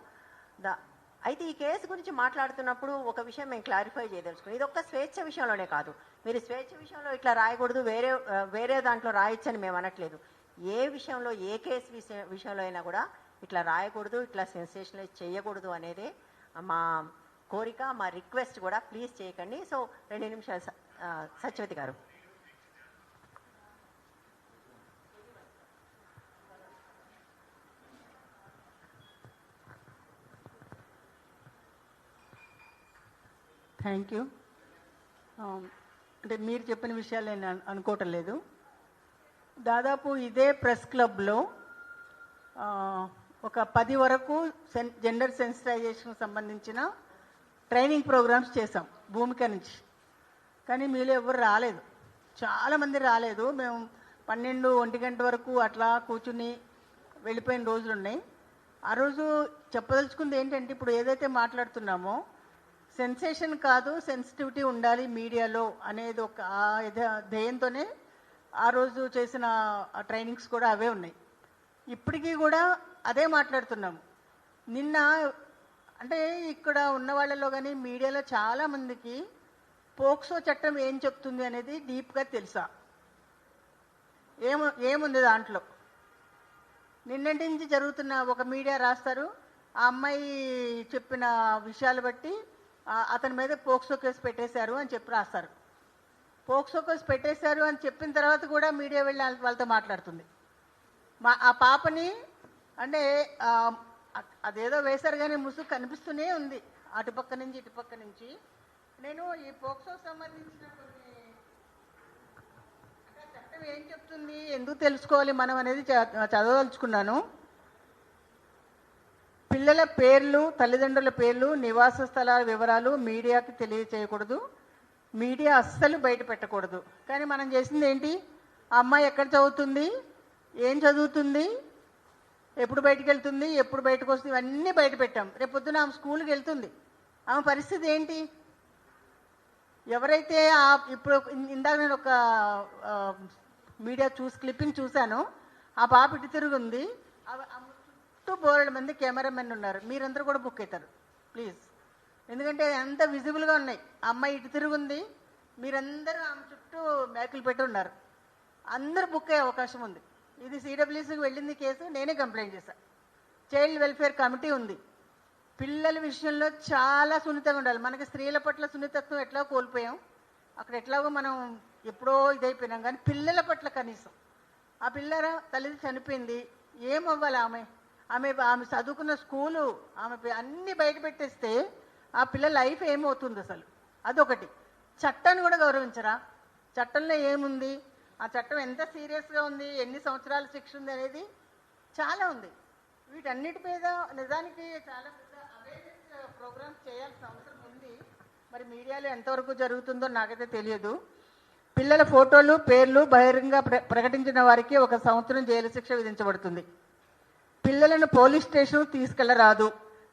అయితే ఈ కేసు గురించి మాట్లాడుతున్నప్పుడు ఒక విషయం మేము క్లారిఫై చేయదలుచుకున్నాం. ఇది ఒక్క స్వేచ్ఛ విషయంలోనే కాదు. మీరు స్వేచ్ఛ విషయంలో ఇట్లా రాయకూడదు, వేరే దాంట్లో రాయొచ్చని మేము అనట్లేదు. ఏ విషయంలో, ఏ కేసు విషయంలో అయినా కూడా ఇట్లా రాయకూడదు, ఇట్లా సెన్సేషనలైజ్ చేయకూడదు అనేది మా కోరిక, మా రిక్వెస్ట్ కూడా. ప్లీజ్ చేయకండి. సో 2 నిమిషాలు సత్యవతి గారు. Thank you. అంటే మీరు చెప్పిన విషయాలు నేను అనుకోవటం లేదు. దాదాపు ఇదే ప్రెస్ క్లబ్లో ఒక 10 వరకు జెండర్ సెన్సిటైజేషన్ సంబంధించిన ట్రైనింగ్ ప్రోగ్రామ్స్ చేసాం భూమిక నుంచి. కానీ మీలో ఎవరు రాలేదు, చాలామంది రాలేదు. మేము 12-1 గంట వరకు అట్లా కూర్చుని వెళ్ళిపోయిన రోజులు ఉన్నాయి. ఆ రోజు చెప్పదలుచుకుంది ఏంటంటే, ఇప్పుడు ఏదైతే మాట్లాడుతున్నామో సెన్సేషన్ కాదు, సెన్సిటివిటీ ఉండాలి మీడియాలో అనేది ఒక ధ్యేయంతోనే ఆ రోజు చేసిన ట్రైనింగ్స్ కూడా అవే ఉన్నాయి. ఇప్పటికీ కూడా అదే మాట్లాడుతున్నాము. నిన్న అంటే ఇక్కడ ఉన్న వాళ్ళలో కానీ మీడియాలో చాలామందికి పోక్సో చట్టం ఏం చెప్తుంది అనేది డీప్గా తెలుసా? ఏముంది దాంట్లో? నిన్నటి నుంచి జరుగుతున్న ఒక మీడియా రాస్తారు, ఆ అమ్మాయి చెప్పిన విషయాలు బట్టి అతని మీద పోక్సో కేసు పెట్టేశారు అని చెప్పి రాస్తారు. పోక్సో కేసు పెట్టేశారు అని చెప్పిన తర్వాత కూడా మీడియా వెళ్ళి వాళ్ళతో మాట్లాడుతుంది. ఆ పాపని అంటే అదేదో వేశారు కానీ ముసుగు కనిపిస్తూనే ఉంది అటుపక్క నుంచి ఇటుపక్క నుంచి. నేను ఈ పోక్సో సంబంధించిన కొన్ని చట్టం ఏం చెప్తుంది, ఎందుకు తెలుసుకోవాలి మనం అనేది చదవదలుచుకున్నాను. పిల్లల పేర్లు, తల్లిదండ్రుల పేర్లు, నివాస స్థలాల వివరాలు మీడియాకి తెలియచేయకూడదు, మీడియా అస్సలు బయట పెట్టకూడదు. కానీ మనం చేసింది ఏంటి? ఆ అమ్మాయి ఎక్కడ చదువుతుంది, ఏం చదువుతుంది, ఎప్పుడు బయటకు వెళ్తుంది, ఎప్పుడు బయటకు వస్తుంది, ఇవన్నీ బయట పెట్టాం. రేపు పొద్దున ఆమె స్కూల్కి వెళ్తుంది, ఆమె పరిస్థితి ఏంటి? ఎవరైతే ఇప్పుడు ఇందాక నేను ఒక మీడియా క్లిప్పింగ్ చూశాను, ఆ పాప ఇటు తిరుగుంది, చుట్టూ బోలెడు మంది కెమెరామెన్ ఉన్నారు. మీరందరూ కూడా బుక్ అవుతారు ప్లీజ్, ఎందుకంటే అంత విజిబుల్గా ఉన్నాయి. ఆ అమ్మాయి ఇటు తిరుగుంది, మీరందరూ ఆమె చుట్టూ మ్యాకులు పెట్టి ఉన్నారు. అందరూ బుక్ అయ్యే అవకాశం ఉంది. ఇది సిడబ్ల్యూసీకి వెళ్ళింది కేసు, నేనే కంప్లైంట్ చేశాను. చైల్డ్ వెల్ఫేర్ కమిటీ ఉంది. పిల్లల విషయంలో చాలా సున్నితంగా ఉండాలి. మనకి స్త్రీల పట్ల సున్నితత్వం ఎట్లా కోల్పోయాం, అక్కడ ఎట్లాగో మనం ఎప్పుడో ఇదైపోయినాం. కానీ పిల్లల పట్ల కనీసం, ఆ పిల్లల తల్లి చనిపోయింది, ఏమవ్వాలి ఆమె ఆమె చదువుకున్న స్కూలు, ఆమె అన్నీ బయట పెట్టేస్తే ఆ పిల్లల లైఫ్ ఏమవుతుంది అసలు? అదొకటి. చట్టాన్ని కూడా గౌరవించరా? చట్టంలో ఏముంది, ఆ చట్టం ఎంత సీరియస్గా ఉంది, ఎన్ని సంవత్సరాల శిక్ష ఉంది అనేది చాలా ఉంది. వీటన్నిటి మీద నిజానికి చాలా పెద్ద అవేర్నెస్ ప్రోగ్రామ్స్ చేయాల్సిన అవసరం ఉంది. మరి మీడియాలో ఎంతవరకు జరుగుతుందో నాకైతే తెలియదు. పిల్లల ఫోటోలు, పేర్లు బహిరంగ ప్రకటించిన వారికి 1 సంవత్సరం జైలు శిక్ష విధించబడుతుంది. పిల్లలను పోలీస్ స్టేషన్ తీసుకెళ్లరాదు.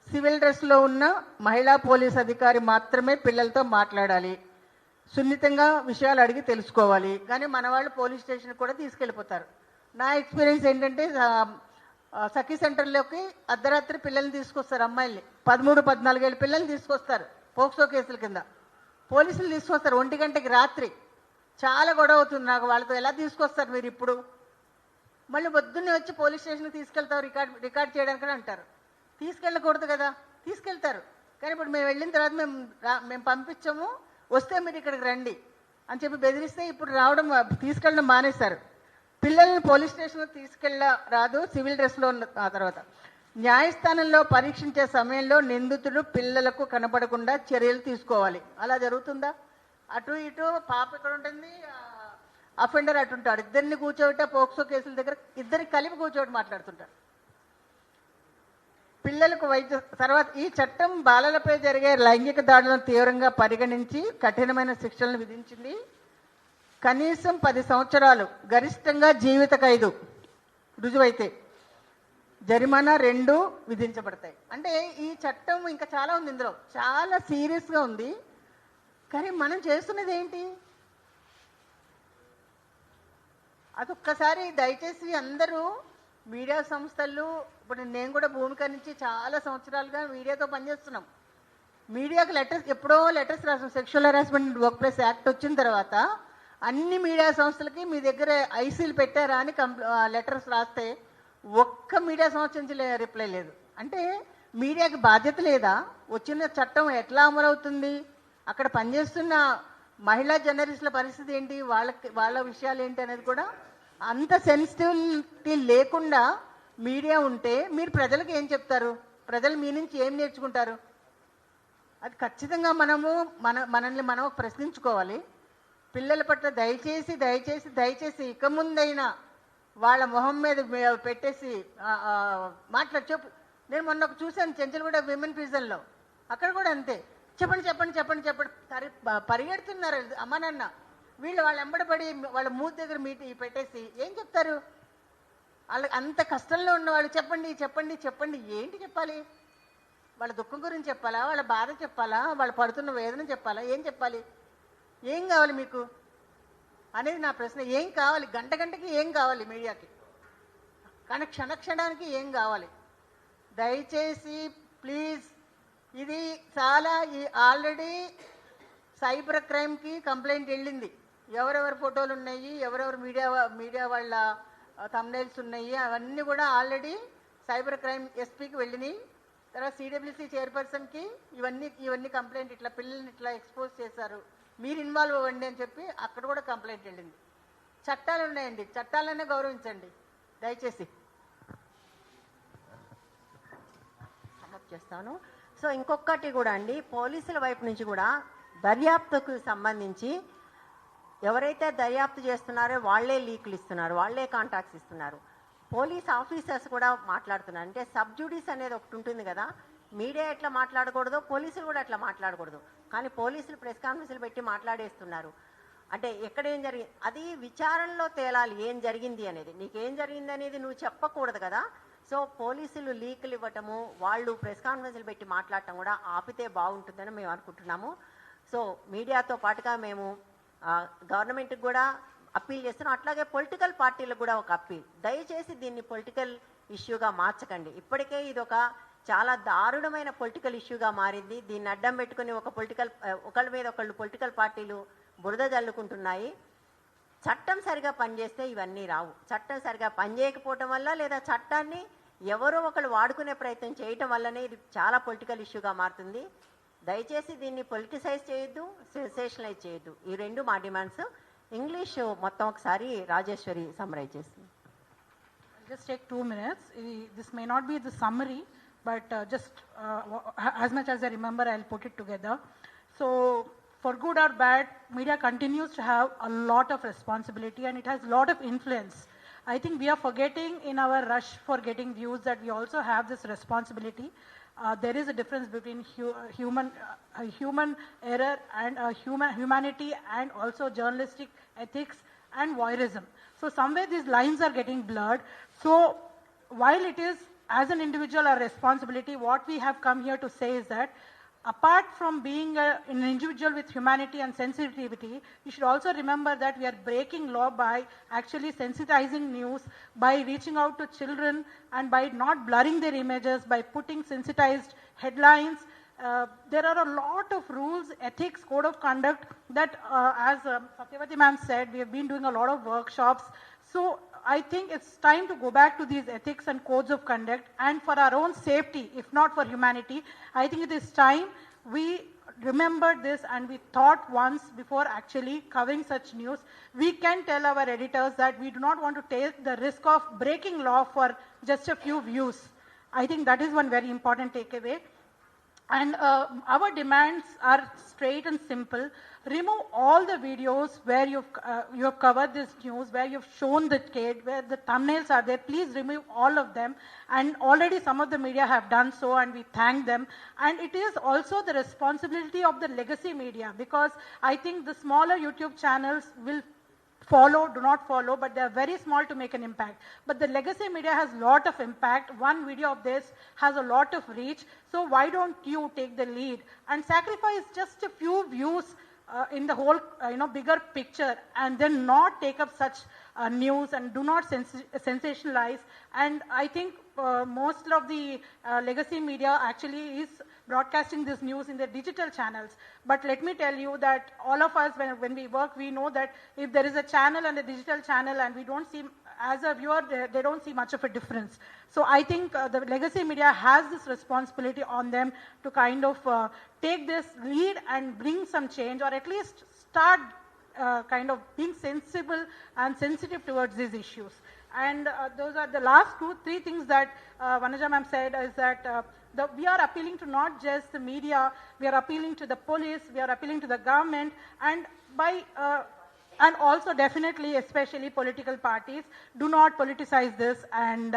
సివిల్ డ్రెస్లో ఉన్న మహిళా పోలీస్ అధికారి మాత్రమే పిల్లలతో మాట్లాడాలి. సున్నితంగా విషయాలు అడిగి తెలుసుకోవాలి. కానీ మన వాళ్ళు పోలీస్ స్టేషన్ కూడా తీసుకెళ్ళిపోతారు. నా ఎక్స్పీరియన్స్ ఏంటంటే, సఖీ సెంటర్లోకి అర్ధరాత్రి పిల్లల్ని తీసుకొస్తారు, అమ్మాయిల్ని 13-14 ఏళ్ళ పిల్లల్ని తీసుకొస్తారు పోక్సో కేసుల కింద. పోలీసులు తీసుకొస్తారు 1 గంటకి రాత్రి. చాలా గొడవ అవుతుంది నాకు వాళ్ళతో. ఎలా తీసుకొస్తారు మీరు ఇప్పుడు? మళ్ళీ పొద్దున్నే వచ్చి పోలీస్ స్టేషన్కి తీసుకెళ్తారు రికార్డ్ చేయడానికి అంటారు. తీసుకెళ్ళకూడదు కదా, తీసుకెళ్తారు. కానీ ఇప్పుడు మేము వెళ్ళిన తర్వాత మేము పంపించాము, వస్తే మీరు ఇక్కడికి రండి. అని చెప్పి బెదిరిస్తే ఇప్పుడు రావడం తీసుకెళ్ళడం మానేశారు. పిల్లల్ని పోలీస్ స్టేషన్లో రాదు, సివిల్ డ్రెస్లో ఉన్న ఆ తర్వాత న్యాయస్థానంలో పరీక్షించే సమయంలో నిందితుడు పిల్లలకు కనపడకుండా చర్యలు తీసుకోవాలి. అలా జరుగుతుందా? అటు ఇటు పాప ఇక్కడ ఉంటుంది, అఫెండర్ అటు ఉంటాడు. ఇద్దరిని కూర్చోబెట్టే పోక్సో కేసుల దగ్గర ఇద్దరికి కలిపి కూర్చోబెట్టి మాట్లాడుతుంటారు. పిల్లలకు వైద్య తర్వాత ఈ చట్టం బాలలపై జరిగే లైంగిక దాడులను తీవ్రంగా పరిగణించి కఠినమైన శిక్షలను విధించింది. కనీసం 10 సంవత్సరాలు, గరిష్టంగా జీవిత ఖైదు రుజువైతే జరిమానా 2 విధించబడతాయి. అంటే ఈ చట్టం ఇంకా చాలా ఉంది, ఇందులో చాలా సీరియస్గా ఉంది. కానీ మనం చేస్తున్నది ఏంటి? అదొక్కసారి దయచేసి అందరూ మీడియా సంస్థలు, ఇప్పుడు నేను కూడా భూమిక నుంచి చాలా సంవత్సరాలుగా మీడియాతో పనిచేస్తున్నాం. మీడియాకి ఎప్పుడో లెటర్స్ రాసాం. Sexual harassment work place act వచ్చిన తర్వాత అన్ని మీడియా సంస్థలకి మీ దగ్గర ఐసీలు పెట్టారా అని లెటర్స్ రాస్తే ఒక్క మీడియా సంస్థ నుంచి రిప్లై లేదు. అంటే మీడియాకి బాధ్యత లేదా? వచ్చిన చట్టం ఎట్లా అమలవుతుంది? అక్కడ పనిచేస్తున్న మహిళా జర్నలిస్టుల పరిస్థితి ఏంటి, వాళ్ళ విషయాలు ఏంటి అనేది కూడా అంత సెన్సిటివిటీ లేకుండా మీడియా ఉంటే మీరు ప్రజలకు ఏం చెప్తారు? ప్రజలు మీ నుంచి ఏం నేర్చుకుంటారు? అది ఖచ్చితంగా మనల్ని మనం ప్రశ్నించుకోవాలి. పిల్లల పట్ల దయచేసి దయచేసి దయచేసి ఇక ముందైనా వాళ్ళ మొహం మీద పెట్టేసి చెప్పు. నేను మొన్న చూశాను చెంచల్గూడ విమెన్ ప్రిజన్లో, అక్కడ కూడా అంతే. చెప్పండి చెప్పండి చెప్పండి చెప్పండి పరిగెడుతున్నారు అమ్మ నాన్న. వాళ్ళ ఎంబడబడి వాళ్ళ మూతి దగ్గర పెట్టేసి ఏం చెప్తారు? వాళ్ళకి అంత కష్టంలో ఉన్నవాళ్ళు చెప్పండి చెప్పండి చెప్పండి ఏంటి చెప్పాలి? వాళ్ళ దుఃఖం గురించి చెప్పాలా? వాళ్ళ బాధ చెప్పాలా? వాళ్ళు పడుతున్న వేదన చెప్పాలా? ఏం చెప్పాలి? ఏం కావాలి మీకు అనేది నా ప్రశ్న. ఏం కావాలి? గంట గంటకి ఏం కావాలి మీడియాకి? కానీ క్షణక్షణానికి ఏం కావాలి? దయచేసి ప్లీజ్, ఇది చాలా ఆల్రెడీ సైబర్ క్రైమ్కి కంప్లైంట్ వెళ్ళింది. ఎవరెవరి ఫోటోలు ఉన్నాయి, ఎవరెవరు మీడియా వాళ్ళ థంబ్నైల్స్ ఉన్నాయి, అవన్నీ కూడా ఆల్రెడీ సైబర్ క్రైమ్ ఎస్పీకి వెళ్ళినాయి. తర్వాత సిడబ్ల్యూసీ చైర్పర్సన్కి ఇవన్నీ కంప్లైంట్, ఇట్లా పిల్లల్ని ఇట్లా ఎక్స్పోజ్ చేశారు, మీరు ఇన్వాల్వ్ అవ్వండి అని చెప్పి అక్కడ కూడా కంప్లైంట్ వెళ్ళింది. చట్టాలు ఉన్నాయండి, చట్టాలనే గౌరవించండి దయచేసి. సమప్ చేస్తాను. సో ఇంకొకటి కూడా అండి, పోలీసుల వైపు నుంచి కూడా దర్యాప్తుకు సంబంధించి ఎవరైతే దర్యాప్తు చేస్తున్నారో వాళ్ళే లీకులు ఇస్తున్నారు, వాళ్ళే కాంటాక్ట్స్ ఇస్తున్నారు. పోలీస్ ఆఫీసర్స్ కూడా మాట్లాడుతున్నారు. అంటే సబ్జుడిస్ అనేది ఒకటి ఉంటుంది కదా, మీడియా ఎట్లా మాట్లాడకూడదో పోలీసులు కూడా అట్లా మాట్లాడకూడదు. కానీ పోలీసులు ప్రెస్ కాన్ఫరెన్స్లు పెట్టి మాట్లాడేస్తున్నారు. అంటే ఎక్కడేం జరిగింది అది విచారణలో తేలాలి, ఏం జరిగింది అనేది. నీకేం జరిగింది అనేది నువ్వు చెప్పకూడదు కదా. సో పోలీసులు లీకులు ఇవ్వటము, వాళ్ళు ప్రెస్ కాన్ఫరెన్స్లు పెట్టి మాట్లాడటం కూడా ఆపితే బాగుంటుందని మేము అనుకుంటున్నాము. సో మీడియాతో పాటుగా మేము గవర్నమెంట్కి కూడా అప్పీల్ చేస్తున్నాం. అట్లాగే పొలిటికల్ పార్టీలకు కూడా ఒక అప్పీల్, దయచేసి దీన్ని పొలిటికల్ ఇష్యూగా మార్చకండి. ఇప్పటికే ఇది చాలా దారుణమైన పొలిటికల్ ఇష్యూగా మారింది. దీన్ని అడ్డం పెట్టుకుని ఒకళ్ళ మీద ఒకళ్ళు పొలిటికల్ పార్టీలు బురద జల్లుకుంటున్నాయి. చట్టం సరిగా పనిచేస్తే ఇవన్నీ రావు. చట్టం సరిగా పనిచేయకపోవటం వల్ల, లేదా చట్టాన్ని ఎవరో ఒకళ్ళు వాడుకునే ప్రయత్నం చేయటం వల్లనే ఇది చాలా పొలిటికల్ ఇష్యూగా మారుతుంది. దయచేసి దీన్ని పొలిటిసైజ్ చేయొద్దు, సెన్సేషనలైజ్ చేయొద్దు. ఈ 2 మా డిమాండ్స్. ఇంగ్లీష్ మొత్తం ఒకసారి రాజేశ్వరి సమ్మరైజ్ చేస్తుంది. Just take 2 minutes. This may not be the summary, but just as much as I remember, I'll put it together. So, for good or bad, media continues to have a lot of responsibility and it has a lot of influence. I think we are forgetting in our rush for getting views that we also have this responsibility. There is a difference between human error and humanity, and also journalistic ethics and voyeurism. So somewhere these lines are getting blurred. So while it is as an individual our responsibility, what we have come here to say is that apart from being an individual with humanity and sensitivity, you should also remember that we are breaking law by actually sensitizing news, by reaching out to children, and by not blurring their images, by putting sensitized headlines. There are a lot of rules, ethics, code of conduct that, as Satyavati ma'am said, we have been doing a lot of workshops. So I think it's time to go back to these ethics and codes of conduct, and for our own safety, if not for humanity, I think it is time we remembered this and we thought once before actually covering such news, we can tell our editors that we do not want to take the risk of breaking law for just a few views. I think that is one very important takeaway. And our demands are straight and simple. Remove all the videos where you've covered this news, where you've shown the kid, where the thumbnails are there. Please remove all of them. And already some of the media have done so, and we thank them. And it is also the responsibility of the legacy media, because I think the smaller YouTube channels will follow, do not follow, but they are very small to make an impact. But the legacy media has a lot of impact. One video of this has a lot of reach. So why don't you take the lead and sacrifice just a few views in the whole bigger picture, and then not take up such news and do not sensationalize. And I think most of the legacy media actually is broadcasting this news in the digital channels. But let me tell you that all of us, when we work, we know that if there is a channel and a digital channel, and we don't see, as a viewer, they don't see much of a difference. So I think the legacy media has this responsibility on them to kind of take this lead and bring some change, or at least start kind of being sensible and sensitive towards these issues. And those are the last 2-3 things that Vanaja ma'am said, is that we are appealing to not just the media, we are appealing to the police, we are appealing to the government, and and also definitely, especially political parties, do not politicize this. And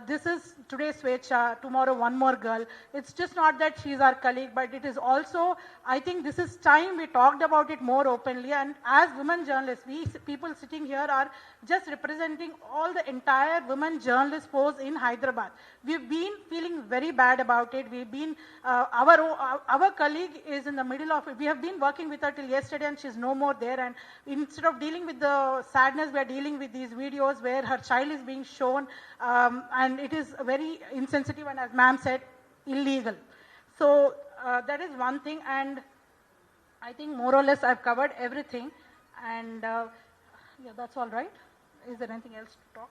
this is today Swechha, tomorrow one more girl. It's just not that she's our colleague, but it is also, I think this is time we talked about it more openly. And as women journalists, we people sitting here are just representing all the entire women journalist force in Hyderabad. We've been feeling very bad about it. We've been, our colleague is in the middle of it. We have been working with her till yesterday, and she's no more there. And instead of dealing with the sadness, we are dealing with these videos where her child is being shown, and it is very insensitive and, as ma'am said, illegal. So that is one thing, and I think more or less I've covered everything. And yeah, that's all right. Is there anything else to talk?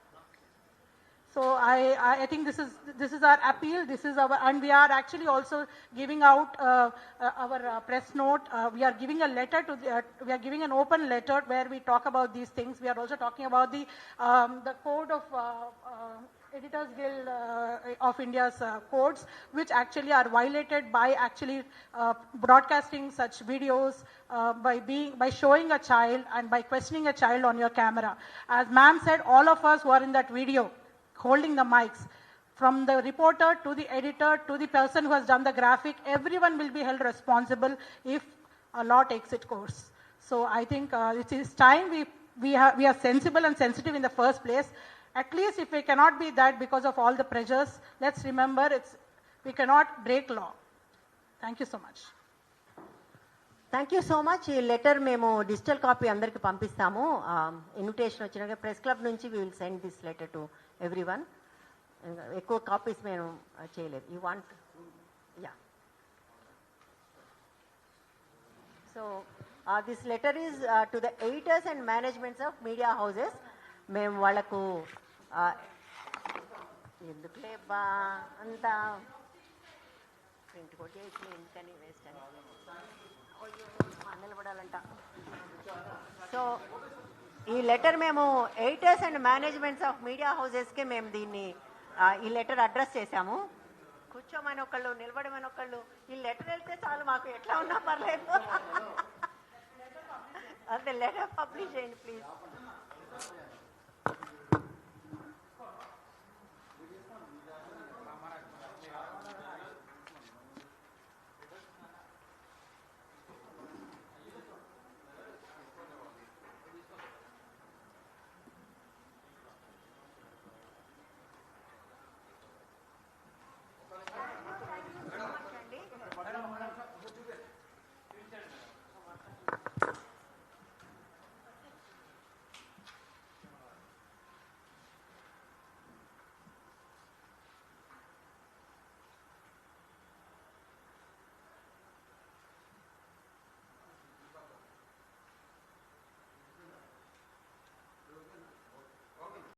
So I think this is our appeal. This is our, and we are actually also giving out our press note. We are giving a letter to we are giving an open letter where we talk about these things. We are also talking about the code of Editors Guild of India's codes, which actually are violated by actually broadcasting such videos, by showing a child and by questioning a child on your camera. As ma'am said, all of us who are in that video holding the mics, from the reporter to the editor to the person who has done the graphic, everyone will be held responsible if a law takes its course. So I think it is time we are sensible and sensitive in the first place. At least if we cannot be that because of all the pressures, let's remember we cannot break law. Thank you so much. Thank you so much. ఈ letter మేము digital copy అందరికి పంపిస్తాము. Invitation వచ్చినాక press club నుంచి we will send this letter to every one. ఎక్కువ copies మేము చేయలేదు. You want, yeah. So this letter is to the editors and managements of media houses. మేము వాళ్ళకు ఎందుకులే బా అంతా ప్రింట్ కొట్టి ఎందుకని వేస్ట్ అని నిలబడాలంట. సో ఈ లెటర్ మేము editors and managements of media హౌసెస్కి మేము దీన్ని ఈ లెటర్ అడ్రస్ చేశాము. కూర్చోమని ఒకళ్ళు, నిలబడమని ఒకళ్ళు. ఈ లెటర్ వెళ్తే చాలు, మాకు ఎట్లా ఉన్నా పర్లేదు. అదే లెటర్ పబ్లిష్ చేయండి ప్లీజ్.